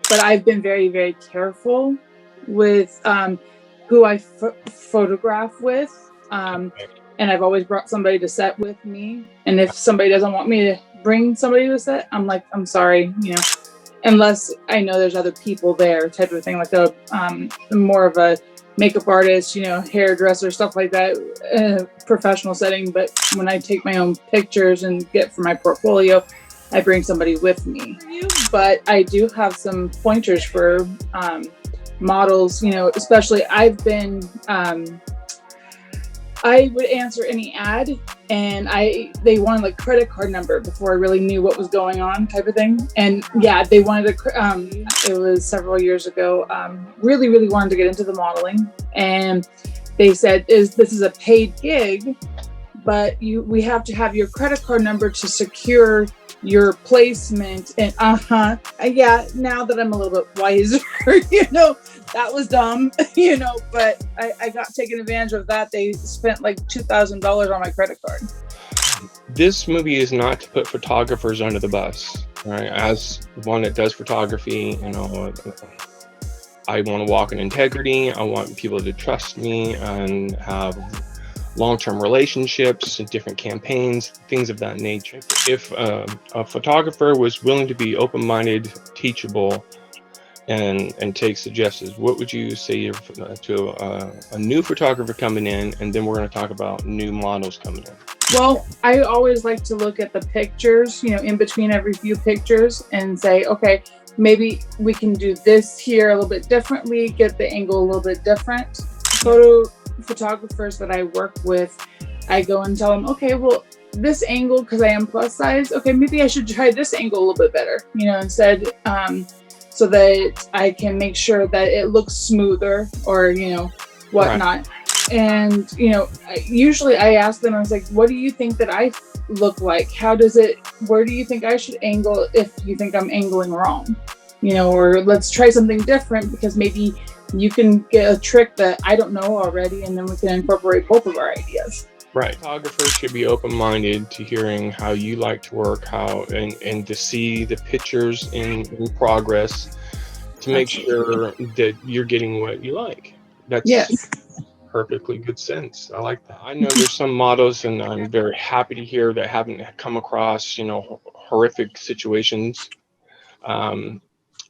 But I've been very, very careful with who I photograph with. And I've always brought somebody to set with me. And if somebody doesn't want me to bring somebody to set, I'm like, I'm sorry, unless I know there's other people there, type of thing, like a more of a makeup artist, hairdresser, stuff like that, professional setting. But when I take my own pictures and get for my portfolio, I bring somebody with me. But I do have some pointers for models, especially I've been, I would answer any ad, and they wanted like credit card number before I really knew what was going on, type of thing. And yeah, they wanted it was several years ago, really, really wanted to get into the modeling. And they said, this is a paid gig, but we have to have your credit card number to secure your placement. And yeah, now that I'm a little bit wiser, that was dumb, but I got taken advantage of that. They spent like $2,000 on my credit card. This movie is not to put photographers under the bus, right? As one that does photography, I want to walk in integrity. I want people to trust me and have long-term relationships and different campaigns, things of that nature. If a photographer was willing to be open-minded, teachable, and take suggestions, what would you say to a new photographer coming in? And then we're going to talk about new models coming in. Well, I always like to look at the pictures, in between every few pictures, and say, okay, maybe we can do this here a little bit differently, get the angle a little bit different. Photographers that I work with, I go and tell them, okay, well, this angle, because I am plus size, okay, maybe I should try this angle a little bit better, instead, so that I can make sure that it looks smoother or, whatnot. Right. And, usually I ask them, I was like, what do you think that I look like? Where do you think I should angle if you think I'm angling wrong? Or let's try something different, because maybe you can get a trick that I don't know already, and then we can incorporate both of our ideas. Right. Photographers should be open-minded to hearing how you like to work, and to see the pictures in progress to make sure that you're getting what you like. That's perfectly good sense. I like that. I know there's some models, and I'm very happy to hear that haven't come across, horrific situations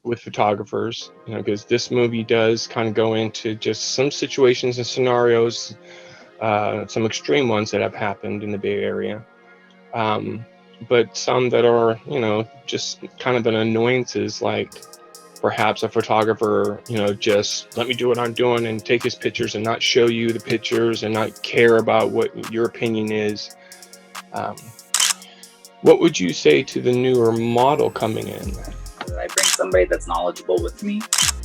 with photographers, because this movie does kind of go into just some situations and scenarios, some extreme ones that have happened in the Bay Area, but some that are, just kind of an annoyances, like perhaps a photographer, just let me do what I'm doing and take his pictures and not show you the pictures and not care about what your opinion is. What would you say to the newer model coming in? I bring somebody that's knowledgeable with me,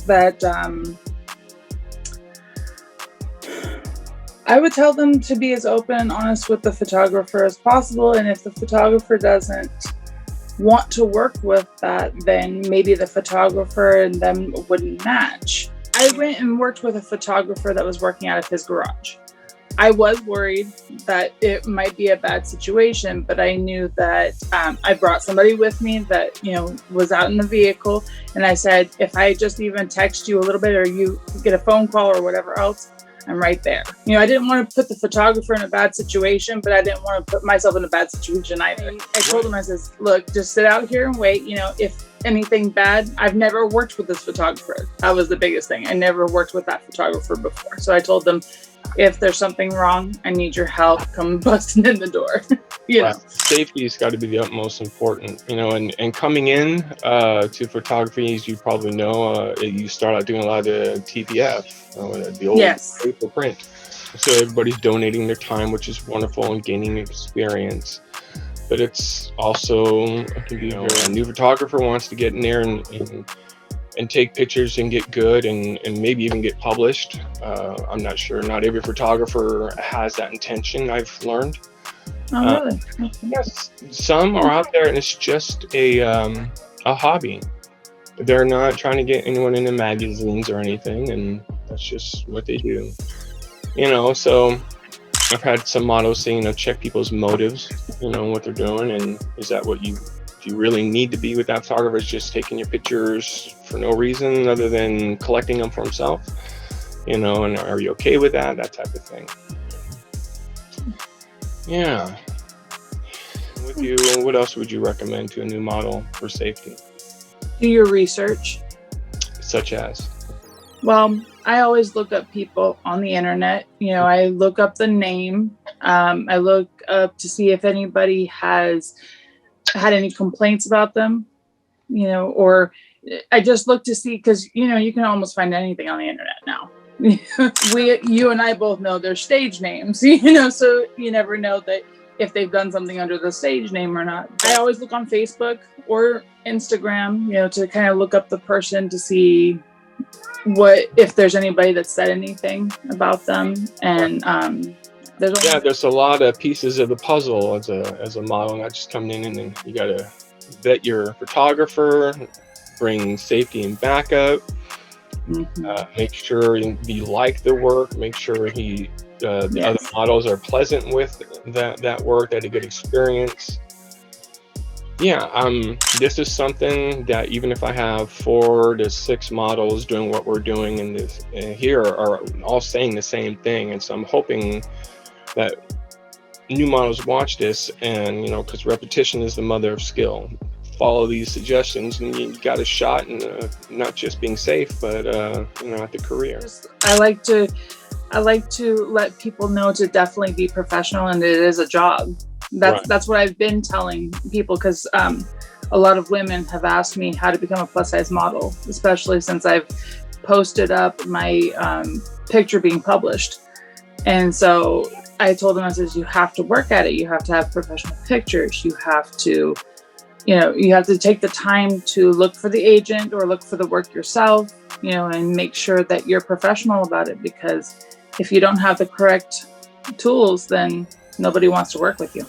that I would tell them to be as open and honest with the photographer as possible. And if the photographer doesn't want to work with that, then maybe the photographer and them wouldn't match. I went and worked with a photographer that was working out of his garage. I was worried that it might be a bad situation, but I knew that I brought somebody with me that, was out in the vehicle. And I said, if I just even text you a little bit, or you get a phone call or whatever else, I'm right there. I didn't want to put the photographer in a bad situation, but I didn't want to put myself in a bad situation either. I told him, I says, look, just sit out here and wait. If anything bad, I've never worked with this photographer. That was the biggest thing. I never worked with that photographer before. So I told them, if there's something wrong, I need your help. Come busting in the door. Safety's got to be the utmost important, and coming in to photography, as you probably know, you start out doing a lot of TPF, the old paper print. So everybody's donating their time, which is wonderful, and gaining experience. But it's also, a new photographer wants to get in there and take pictures and get good and maybe even get published. I'm not sure. Not every photographer has that intention, I've learned. Oh, really? Yes, some are out there and it's just a hobby. They're not trying to get anyone into magazines or anything, and that's just what they do. So I've had some models say, check people's motives, what they're doing, and is that what you you really need to be with that photographer is just taking your pictures for no reason other than collecting them for himself, and are you okay with that type of thing. Yeah. With you, what else would you recommend to a new model for safety? Do your research. Such as? Well, I always look up people on the internet. I look up the name. I look up to see if anybody has had any complaints about them, or I just look to see, because, you can almost find anything on the internet now. You and I both know their stage names, so you never know that if they've done something under the stage name or not. I always look on Facebook or Instagram, to kind of look up the person to see if there's anybody that said anything about them. And there's a lot of pieces of the puzzle as a model, not just coming in, and then you gotta vet your photographer, bring safety and backup, make sure you like the work, make sure the other models are pleasant with that work, that a good experience. This is something that even if I have 4 to 6 models doing what we're doing in this here are all saying the same thing, and so I'm hoping that new models watch this, and because repetition is the mother of skill. Follow these suggestions, and you got a shot in not just being safe, but at the career. I like to let people know to definitely be professional, and it is a job. That's what I've been telling people, because a lot of women have asked me how to become a plus size model, especially since I've posted up my picture being published. And so I told them, I said, you have to work at it. You have to have professional pictures. You have to, you have to take the time to look for the agent or look for the work yourself, and make sure that you're professional about it, because if you don't have the correct tools, then nobody wants to work with you.